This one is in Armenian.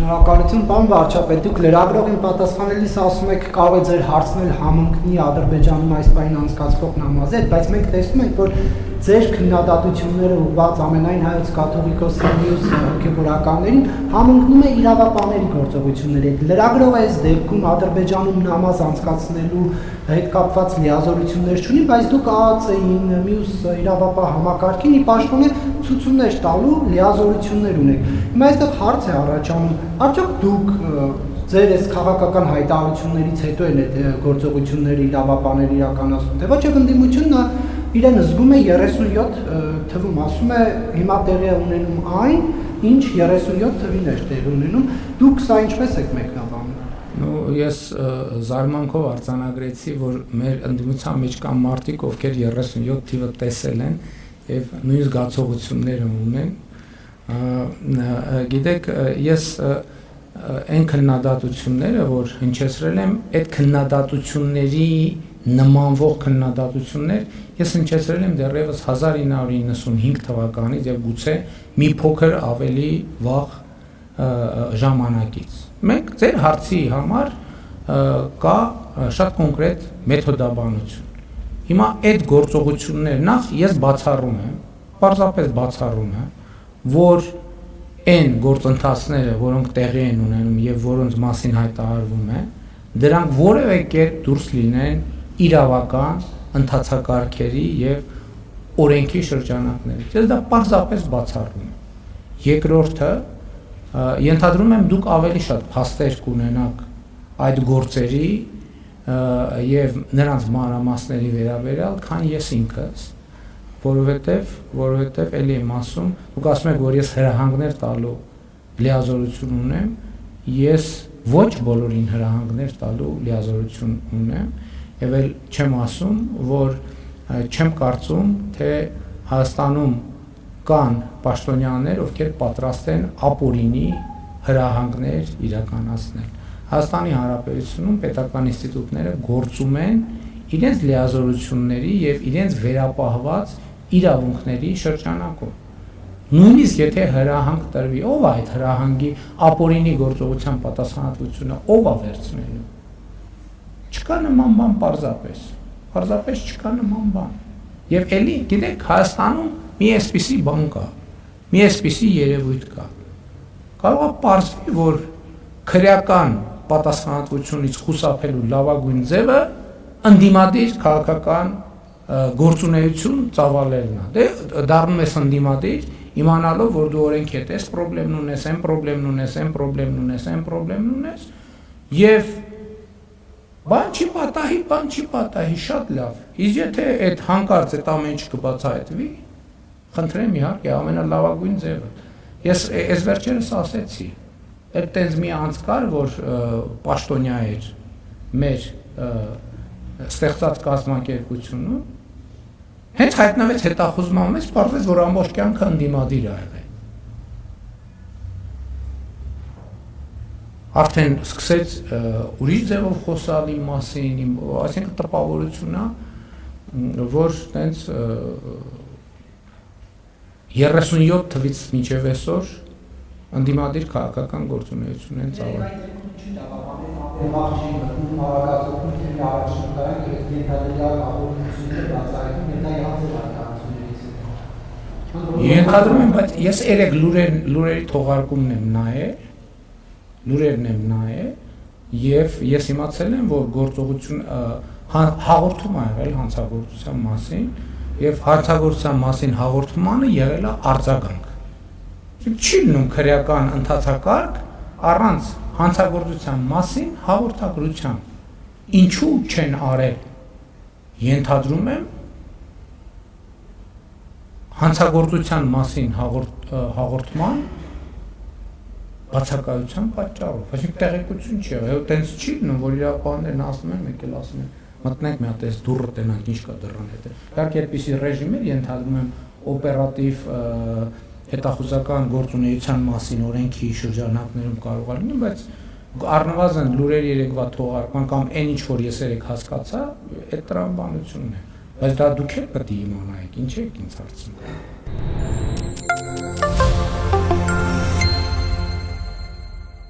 Շնորհակալություն, պարոն վարչապետ, դուք լրագրողին պատասխանելիս ասում եք կարող է ձեր հարցնել համընկնի Ադրբեջանում այս պահին անցկացվող նամազի հետ, բայց մենք տեսնում ենք, որ ձեր քննադատությունները ուղղված ամենայն հայոց կաթողիկոսի մյուս հոգևորականներին համընկնում է իրավապահների գործողությունների հետ։ Լրագրողը այս դեպքում Ադրբեջանում նամազ անցկացնելու հետ կապված լիազորություններ չունի, բայց դուք ԱԱՑ-ին, մյուս իրավապահ համակարգին ի պաշտոնե ցուցումներ տալու լիազորություններ ունեք։ Հիմա այստեղ հարց է առաջանում, արդյոք դուք ձեր այս քաղաքական հայտարարություններից հետո են այդ գործողությունները իրավապահները իրականացնում, թե ոչ եւ ընդդիմությունը իրեն զգում է 37 թվում, ասում է հիմա տեղի է ունենում այն, ինչ 37 թվին էր տեղի ունենում, դուք սա ինչպես եք մեկնաբանում։ Ես զարմանքով արձանագրեցի, որ մեր ընդդիմության մեջ կան մարդիկ, ովքեր 37 թիվը տեսել են եւ նույն զգացողությունները ունեն։ Գիտեք, ես այն քննադատությունները, որ հնչեցրել եմ, այդ քննադատությունների նմանվող քննադատություններ ես հնչեցրել եմ դեռևս 1995 թվականից եւ գուցե մի փոքր ավելի վաղ ժամանակից։ Մենք ձեր հարցի համար կա շատ կոնկրետ մեթոդաբանություն։ Հիմա այդ գործողությունները նախ ես բացառում եմ, պարզապես բացառում եմ, որ այն գործընթացները, որոնք տեղի են ունենում եւ որոնց մասին հայտարարվում է, դրանք որևէ կերպ դուրս լինեն իրավական ընթացակարգերի եւ օրենքի շրջանակներից։ Ես դա պարզապես բացառում եմ։ Երկրորդը, ենթադրում եմ դուք ավելի շատ փաստեր կունենաք այդ գործերի եւ նրանց մանրամասների վերաբերյալ, քան ես ինքս, որովհետեւ էլի եմ ասում, դուք ասում եք, որ ես հրահանգներ տալու լիազորություն ունեմ, ես ոչ բոլորին հրահանգներ տալու լիազորություն ունեմ, եւ էլ չեմ ասում, որ չեմ կարծում, թե Հայաստանում կան պաշտոնյաներ, ովքեր պատրաստ են ապօրինի հրահանգներ իրականացնել։ Հայաստանի Հանրապետությունում պետական ինստիտուտները գործում են իրենց լիազորությունների եւ իրենց վերապահված իրավունքների շրջանակում։ Նույնիսկ եթե հրահանգ տրվի, ով է այդ հրահանգի ապօրինի գործողության պատասխանատվությունը, ով է վերցնելու։ Չկա նման բան պարզապես չկա նման բան։ Եվ էլի, գիտեք, Հայաստանում մի այսպիսի բան կա, մի այսպիսի երևույթ կա։ Կարող է պարզվի, որ քրեական պատասխանատվությունից խուսափելու լավագույն ձևը ընդդիմադիր քաղաքական գործունեություն ծավալելն է։ Դե դառնում ես ընդդիմադիր, իմանալով, որ դու օրենք հետ ես, պրոբլեմն ունես, այն պրոբլեմն ունես, այն պրոբլեմն ունես, այն պրոբլեմն ունես, եւ բան չի պատահի, շատ լավ։ Իսկ եթե այդ հանկարծ այդ ամեն ինչ կբացահայտվի, խնդրեմ իհարկե ամենալավագույն ձևը։ Ես այս վերջերս ասեցի, այդ տենց մի անց կար, որ պաշտոնյա էր մեր ստեղծած կազմակերպությունում, հենց հայտնվեց հետախուզման մեջ, պարզվեց, որ ամբողջ կյանքը ընդդիմադիր ա եղել։ Արդեն սկսեց ուրիշ ձևով խոսալ իմ մասին, այսինքն տպավորությունն է, որ տենց 37 թվից մինչև այսօր ընդդիմադիր քաղաքական գործունեություն են ծավալել։ Ենթադրում եմ, բայց ես երեք լուրերի թողարկումն եմ լուրերն եմ նայել եւ ես իմացել եմ, որ գործողություն հաղորդում ա եղել հանցագործության մասին եւ հանցագործության մասին հաղորդմանը եղել է արձագանք։ Չի լինում քրեական ընթացակարգ առանց հանցագործության մասին հաղորդագրության։ Ինչու չեն արել։ Ենթադրում եմ հանցագործության մասին հաղորդման բացակայության պատճառով, այսինքն տեղեկություն չի եղել, տենց չի լինում, որ իրավապահներն ասում են, մեկ էլ ասում են, մտնենք մի հատ այս դուռը տենանք, ինչ կա դռան հետ։ Իհարկե այդպիսի ռեժիմեր ենթադրում եմ օպերատիվ հետախուզական գործունեության մասին օրենքի շրջանակներում կարող է լինել, բայց առնվազն լուրերի երեկվա թողարկման կամ այն ինչ որ ես երեք հասկացա, այդ տրամաբանությունն է։ Բայց դա դուք էլ պետք է իմանայիք, ինչ եք ինձ հարցնում։